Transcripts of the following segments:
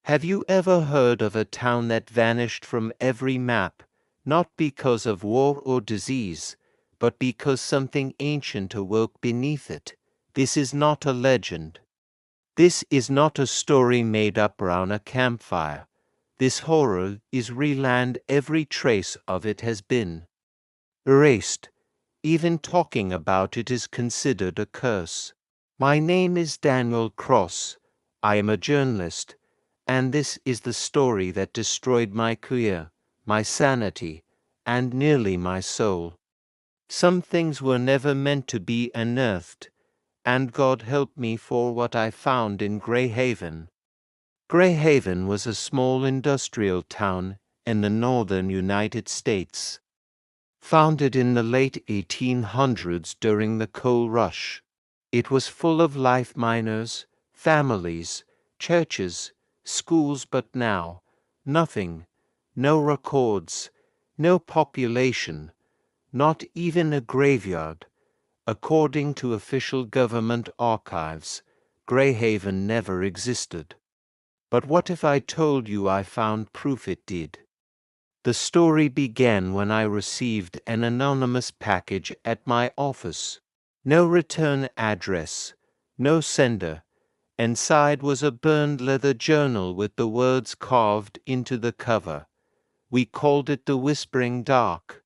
Have you ever heard of a town that vanished from every map, not because of war or disease, but because something ancient awoke beneath it? This is not a legend. This is not a story made up round a campfire. This horror is real, and every trace of it has been erased. Even talking about it is considered a curse. My name is Daniel Cross. I am a journalist, and this is the story that destroyed my career, my sanity, and nearly my soul. Some things were never meant to be unearthed, and God help me for what I found in Grayhaven. Grayhaven was a small industrial town in the northern United States, founded in the late 1800s during the coal rush. It was full of life, miners, families, churches, schools, but now nothing, no records, no population, not even a graveyard. According to official government archives, Grayhaven never existed. But what if I told you I found proof it did? The story began when I received an anonymous package at my office. No return address, no sender. Inside was a burned leather journal with the words carved into the cover. We called it the Whispering Dark.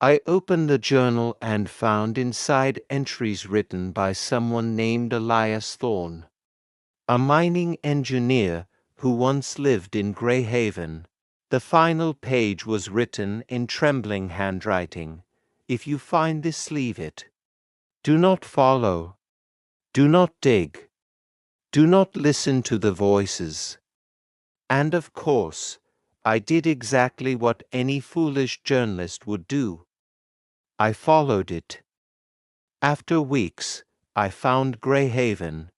I opened the journal and found inside entries written by someone named Elias Thorne, a mining engineer who once lived in Grayhaven. The final page was written in trembling handwriting. If you find this, leave it. Do not follow. Do not dig. Do not listen to the voices. And of course, I did exactly what any foolish journalist would do. I followed it. After weeks, I found Grayhaven.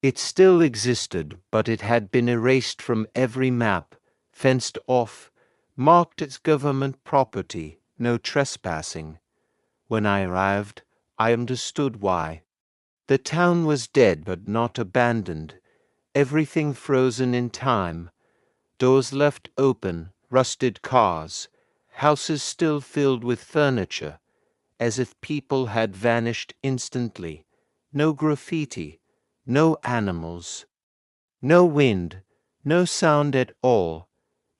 It still existed, but it had been erased from every map, fenced off, marked as government property, no trespassing. When I arrived, I understood why. The town was dead but not abandoned, everything frozen in time, doors left open, rusted cars, houses still filled with furniture, as if people had vanished instantly. No graffiti, no animals, no wind, no sound at all.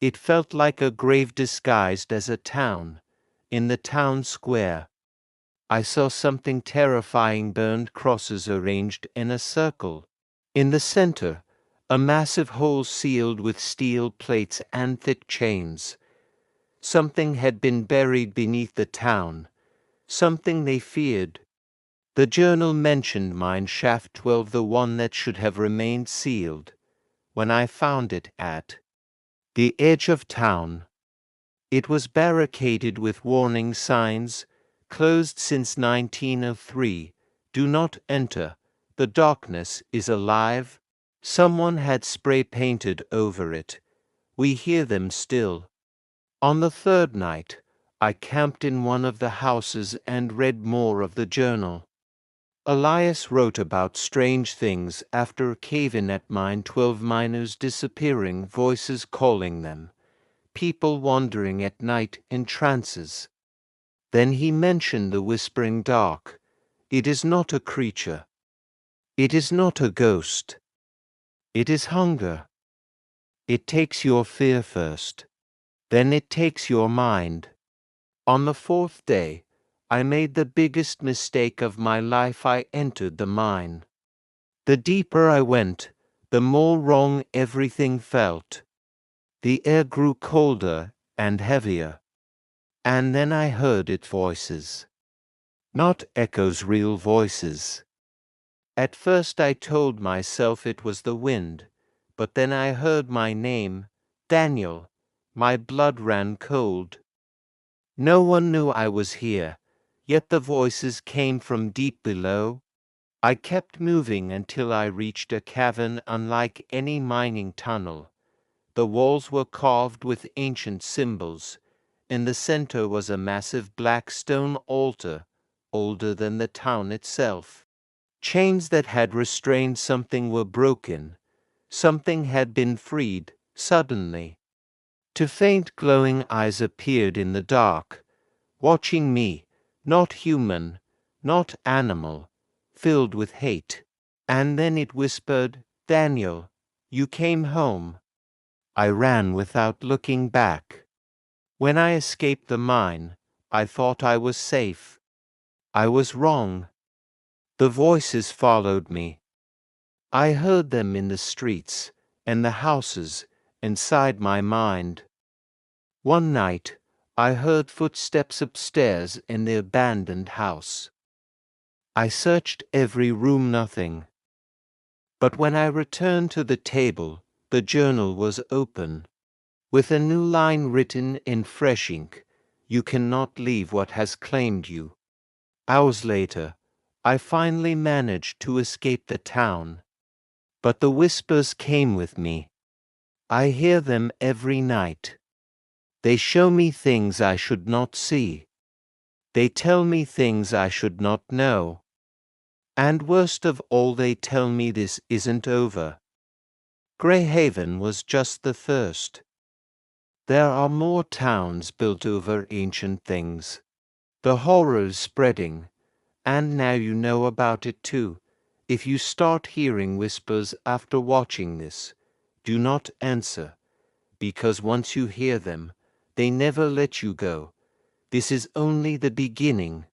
It felt like a grave disguised as a town. In the town square, I saw something terrifying: burned crosses arranged in a circle. In the center, a massive hole sealed with steel plates and thick chains. Something had been buried beneath the town, something they feared. The journal mentioned mine shaft 12, the one that should have remained sealed. When I found it at the edge of town, it was barricaded with warning signs: closed since 1903, do not enter, the darkness is alive. Someone had spray painted over it. We hear them still. On the third night, I camped in one of the houses and read more of the journal. Elias wrote about strange things after a cave-in at mine 12, miners disappearing, voices calling them, people wandering at night in trances. Then he mentioned the Whispering Dark. It is not a creature. It is not a ghost. It is hunger. It takes your fear first. Then it takes your mind. On the fourth day, I made the biggest mistake of my life. I entered the mine. The deeper I went, the more wrong everything felt. The air grew colder and heavier. And then I heard its voices. Not echoes, real voices. At first I told myself it was the wind, but then I heard my name, Daniel. My blood ran cold. No one knew I was here, yet the voices came from deep below. I kept moving until I reached a cavern unlike any mining tunnel. The walls were carved with ancient symbols. In the center was a massive black stone altar, older than the town itself. Chains that had restrained something were broken. Something had been freed, suddenly. Two faint glowing eyes appeared in the dark, watching me, not human, not animal, filled with hate. And then it whispered, "Daniel, you came home." I ran without looking back. When I escaped the mine, I thought I was safe. I was wrong. The voices followed me. I heard them in the streets and the houses inside my mind. One night, I heard footsteps upstairs in the abandoned house. I searched every room, nothing. But when I returned to the table, the journal was open, with a new line written in fresh ink: "You cannot leave what has claimed you." Hours later, I finally managed to escape the town. But the whispers came with me. I hear them every night. They show me things I should not see. They tell me things I should not know. And worst of all, they tell me this isn't over. Grayhaven was just the first. There are more towns built over ancient things. The horror is spreading, and now you know about it too. If you start hearing whispers after watching this, do not answer, because once you hear them, they never let you go. This is only the beginning.